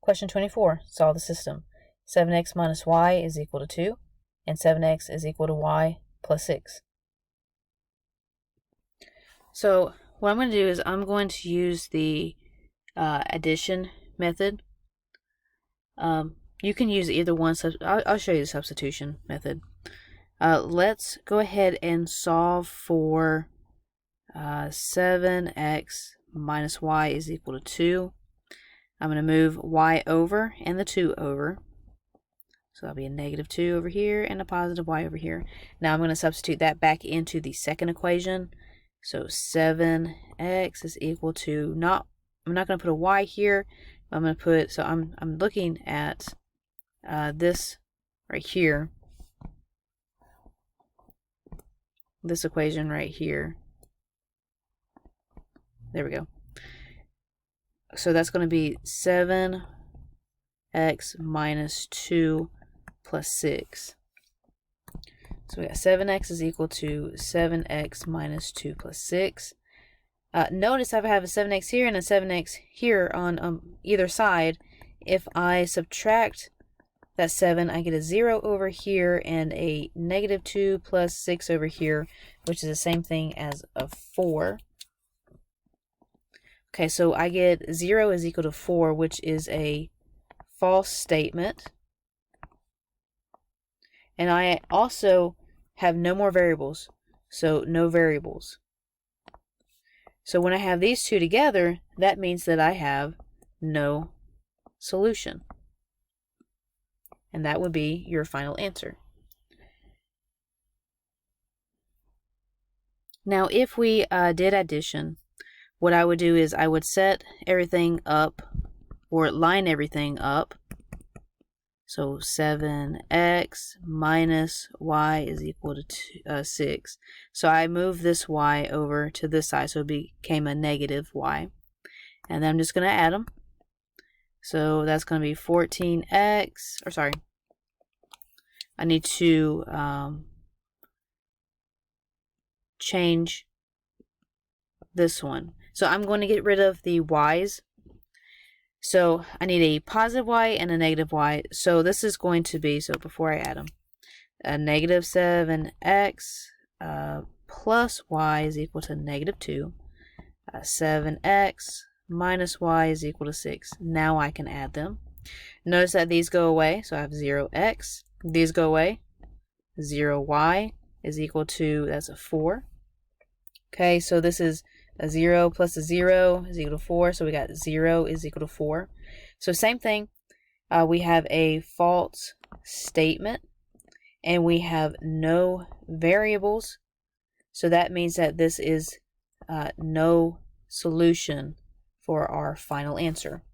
Question 24. Solve the system. 7x minus y is equal to 2, and 7x is equal to y plus 6. So what I'm going to do is I'm going to use the addition method. You can use either one. I'll show you the substitution method. Let's go ahead and solve for 7x minus y is equal to 2. I'm going to move y over and the 2 over. So that'll be a negative 2 over here and a positive y over here. Now I'm going to substitute that back into the second equation. So 7x is equal to, I'm not going to put a y here. I'm going to put, so I'm looking at this right here. This equation right here. There we go. So that's going to be 7x minus 2 plus 6. So we got 7x is equal to 7x minus 2 plus 6. Notice I have a 7x here and a 7x here on either side. If I subtract that 7, I get a 0 over here and a negative 2 plus 6 over here, which is the same thing as a 4. Okay, so I get 0 is equal to 4, which is a false statement. And I also have no more variables, so no variables. So when I have these two together, that means that I have no solution. And that would be your final answer. Now, if we did addition, what I would do is I would set everything up, or line everything up. So 7x minus y is equal to 6. So I move this y over to this side, so it became a negative y. And then I'm just going to add them. So that's going to be 14x, or sorry, I need to change this one. So I'm going to get rid of the y's. So I need a positive y and a negative y. So this is going to be, so before I add them, a negative 7x plus y is equal to negative 2. 7x minus y is equal to 6. Now I can add them. Notice that these go away. So I have 0x. These go away. 0y is equal to, that's a 4. Okay, so this is a 0 plus a 0 is equal to 4. So we got 0 is equal to 4. So same thing. We have a false statement. And we have no variables. So that means that this is no solution for our final answer.